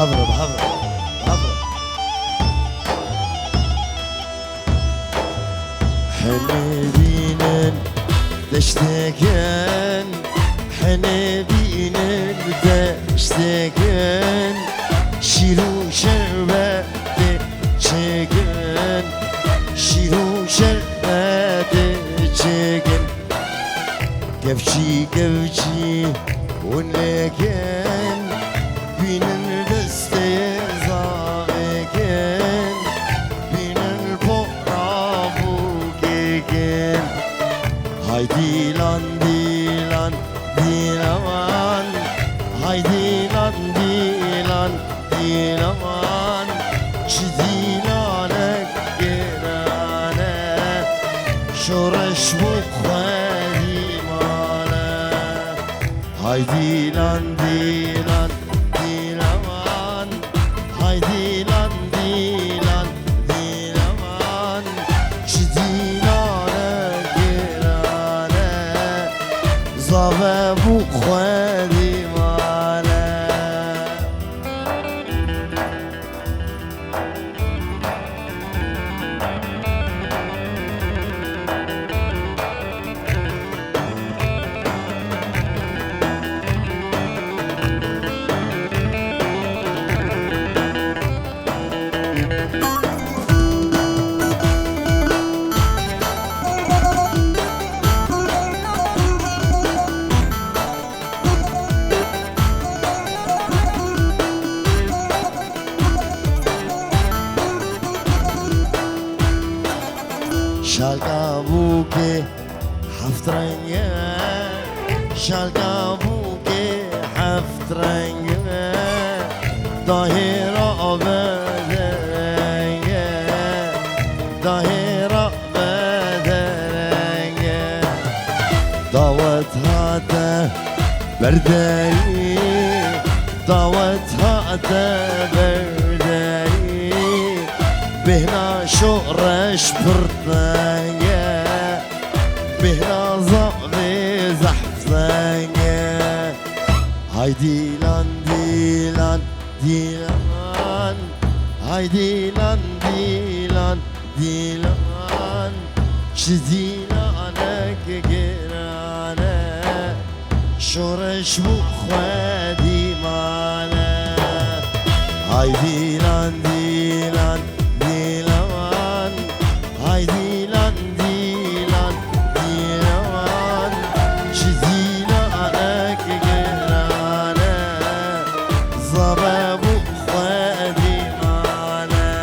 بحضرة بحضرة بحضرة. حنبينا دشتكن حنبينا دشتكن شيرو شربت çeken şiru şerbet çeken gevçi gevçi unleken binin desteğe zaveken binin porabu gegen haydi lan dilan dilaman haydi lan dilan dilaman شديلانك جيرانه شورش بخوادي ماله هايدي لان ديلان ديلمان هايدي لان ديلان ديلمان شديلانك جيرانه زاوه بخوادي ماله شالقابوكي حفترنيا شالقابوكي حفترنيا ظاهرة بدرنيا ظاهرة بدرنيا دعوت هاتا برداري دعوت هاتا برداري بهنا شورش برطانيا بهنا ظهري زحفانيا هايدي لان ديلان ديلان هايدي لان ديلان ديلان شديلانك جيرانه شورش بخوادي ماله هايدي لان ديلان ديلان هايدي لان ديلان ديلان شديلانك جيرانه زبا بخوادي ماله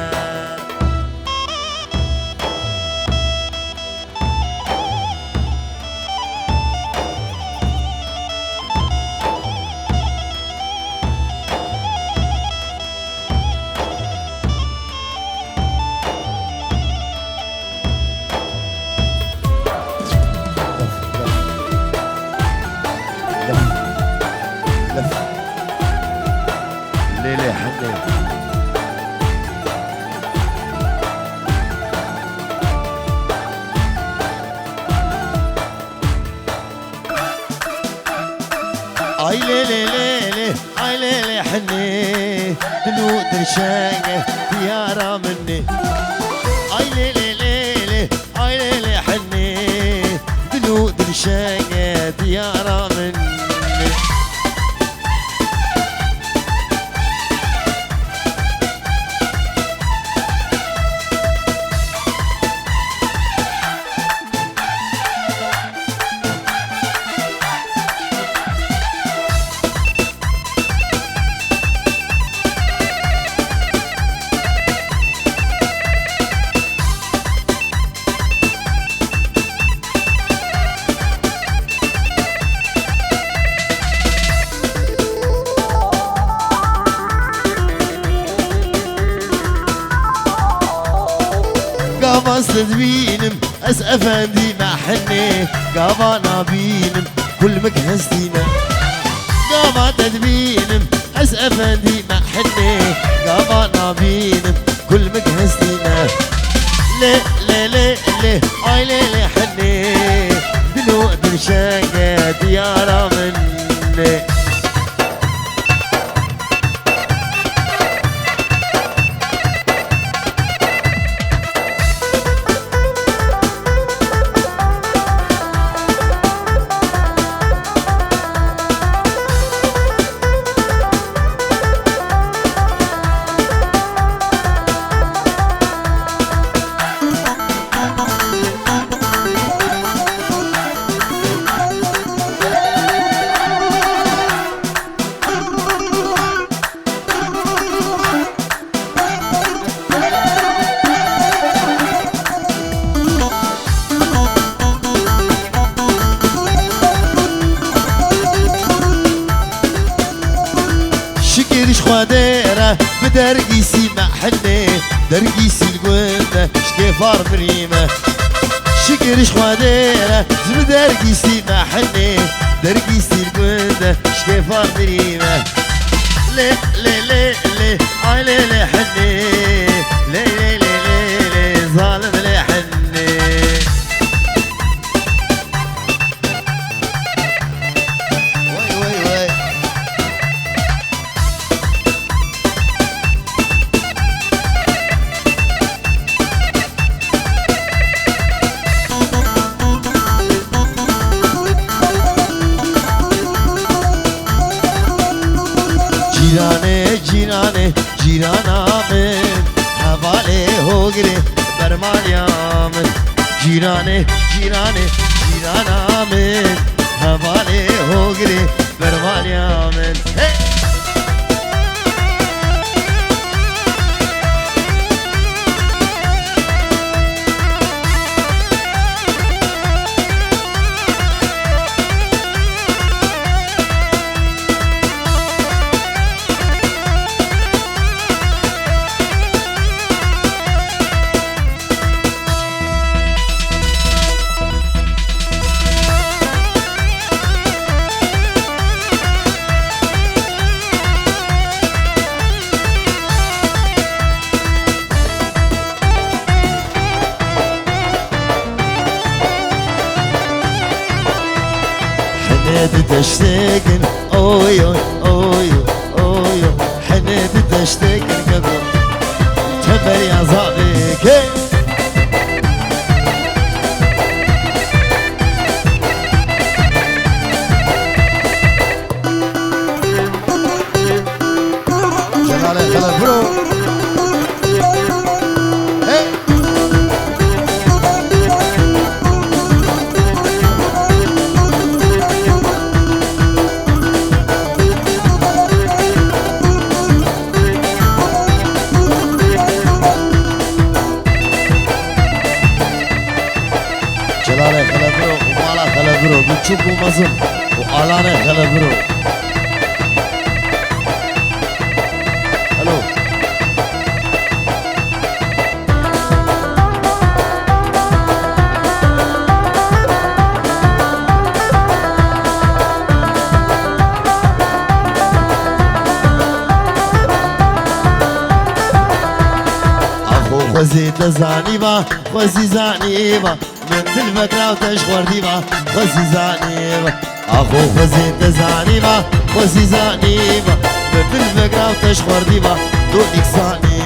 لف ليلة حنين اي ليلي ليلي اي ليلي حنين دلو درشانة ديارة مني اي ليلي ليلي اي ليلي حنين دلو درشانة ديارة مني قابا تدبينم اس افندي مع حني قابا نابينم كل مكهستينا قابا تدبينم اس افندي مع حني قابا نابينم كل مكهستينا لي لي لي لي اي لي لي حني دلو درشاقة ديارة مني شكرش خديرة بدرقيسي محني درقيسي القوة شكيفار مريمة شكرش خديرة بدرقيسي محني درقيسي القوة شكيفار مريمة لي لي لي لي اي لي لي حني لي لي لي لي لي ظالم لي حني وي وي وي جیرانه جیرانه جیرانامه حواله هوگره برمالیامه جیرانه جیرانه جیرانامه حواله هوگره برمالیامه حنيت تشتاقن اويو اويو اويو حنيت تشتاقن قبل تبر يا صادق جلالي خلال برو جلالي خلال برو ومالا خلال برو بتشوف ومزم وآلاني خلال برو الو اخو خوزي تزاني با خوزي زاني با من دل فكرة وتشخور ديبا خوزي زاني با اخو خوزي تزاني با خوزي زاني با من دل فكرة وتشخور ديبا دونك زاني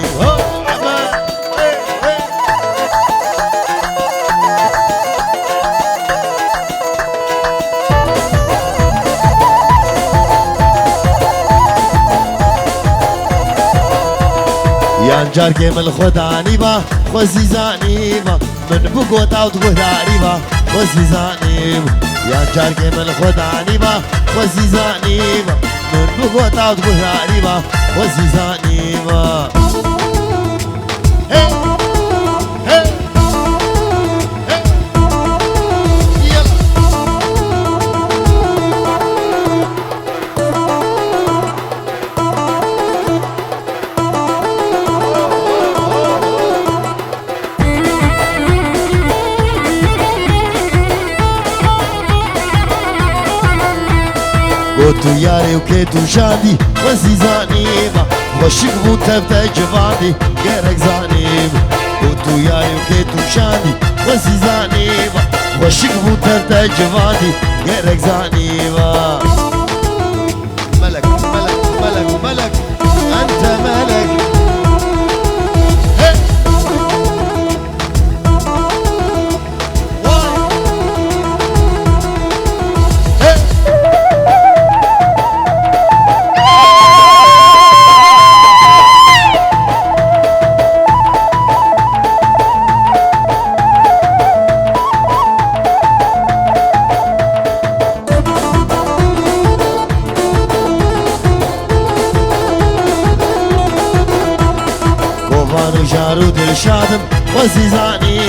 يانجار كمل خداني با خوزي زاني با من بقوة او تقهداني با خوزي زاني با يانجار كمل خداني با خوزي زاني با من بقوة او تقهداني با خوزي زاني با قوتو ياري وكيتو شادي وزيزاني با وشك بو تبتا جوادي غيرك زاني با قوتو ياري وكيتو شادي وزيزاني با وشك بو تبتا جوادي غيرك زاني با ملك ملك ملك ملك انت ملك جارو دلشادم وزيزاني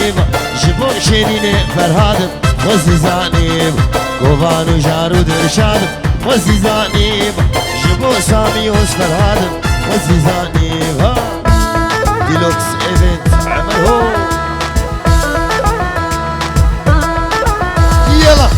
جبو شيرين فرهادم وزيزاني قوانو جارو دلشادم وزيزاني جبو سامي يوسف الهادم وزيزاني ها ديلوكس ايفنت عمل هو يلا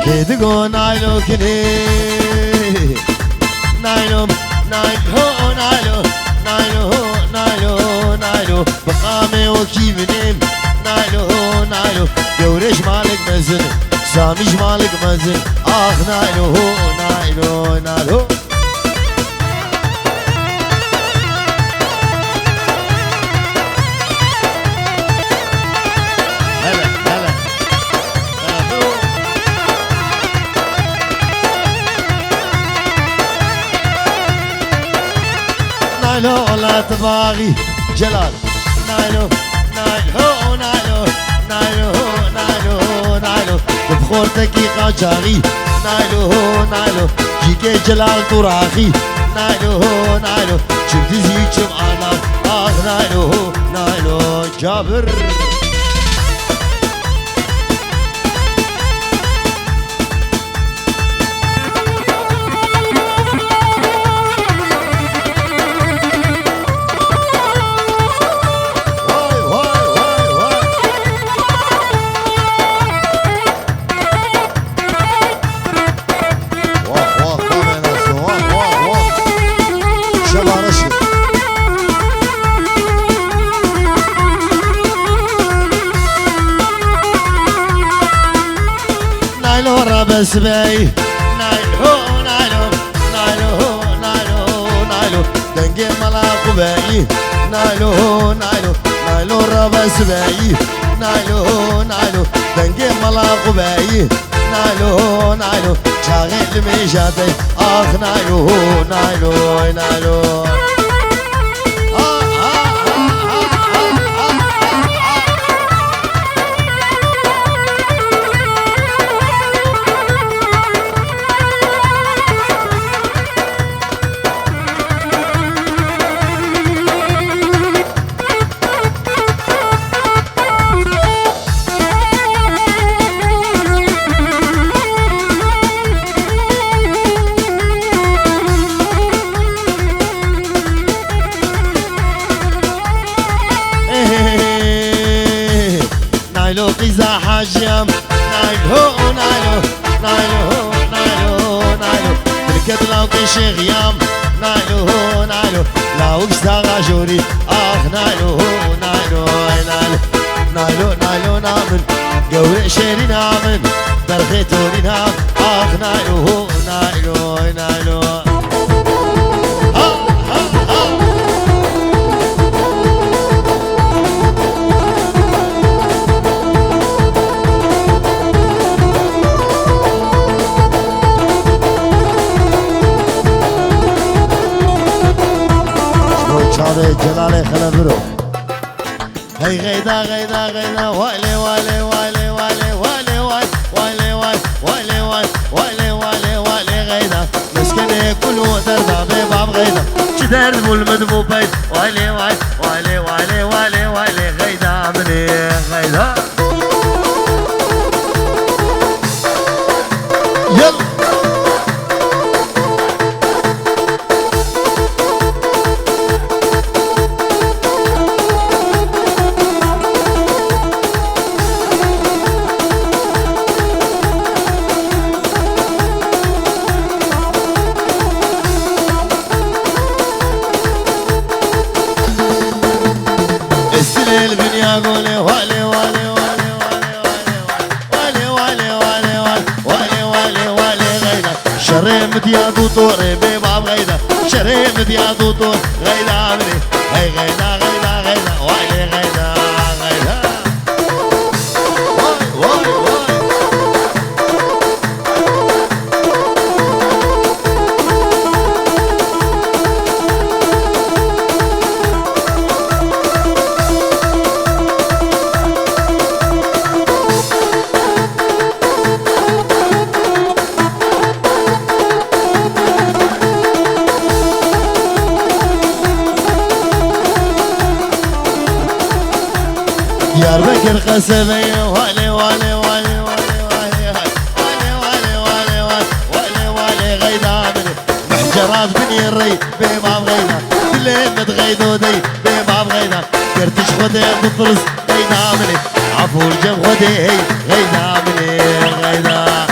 كيدقو نايلو كني نايلو نايلو نايلو نايلو نايلو نايلو بقامي وكيف نيم نايلو نايلو يوريش مالك مزن ساميش مالك مزن اخ نايلو نايلو نايلو نايلو لا تباغي جلال نايلو نايلو نايلو نايلو نايلو نايلو بخورتك قاجاري نايلو نايلو جيكي جلال تراخي نايلو نايلو شفتي زيك معنا اخ نايلو نايلو جابر سباي نايلو نايلو نايلو نايلو نايلو دنجي ملاكو باي نايلو نايلو نايلو ربا سباي نايلو نايلو دنجي ملاكو باي نايلو نايلو شاغل ميشاتي اخ نايلو نايلو نايلو نايلو قيزا حاجيام نايلو نايلو نايلو نايلو نايلو تركت لاو قيشي غيام نايلو نايلو لاو قشتا غاجوري اخ نايلو نايلو نايلو نايلو نايلو نامن قوري شيري نامن برخيتوني نام اخ نايلو نايلو نايلو جلالي خلا برو هي غيدا غيدا غيدا والي والي والي والي والي والي والي والي والي والي والي غيدا مسكني كله دربا بباب غيدا شدر المدمو بيت والي والي والي والي والي والي غيدا مني غيدا يلا البنيا قولي والي والي والي والي والي والي والي والي والي غيدا شريم ديادو طوري بباب غيدا شريم ديادو طور غيدا عمري هي غيدا غيدا غيدا والي غيدا غيدا واي واي واي شرقة سبية والي والي والي والي والي والي والي والي والي غيدامني محجرات بني الري بما بغينا اللي متغيدو دي بما بغينا كرتش خدي بطرس غيدامني عفو الجم خدي غيدامني غيدامني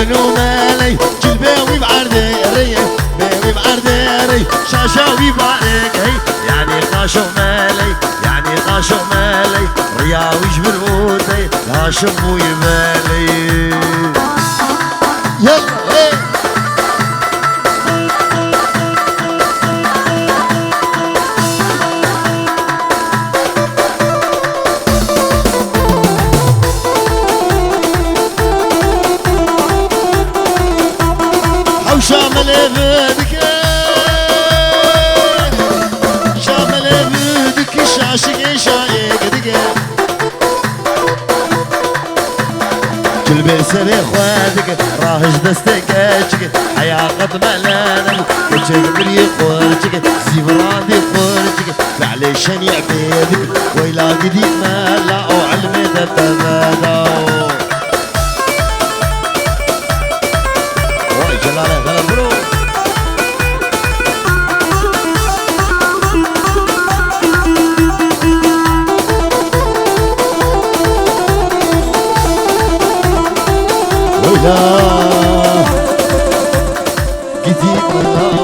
منو مالي جلباوي بعرداري باوي بعرداري شاشاوي بعرق هي يعني قاشو مالي يعني قاشو مالي رياوي جبروتي هاشم ويمالي يلا هي شامل بدك شامل بدك شاشق شايق دقة جلبي سري خوادك راهج دستك حياة قد ملانك وجه بري خورجك زيفرادي خورجك فعلي شنيع بيدك ويلا قدي مالا وعلمي تتبادو ويلا قدي مالا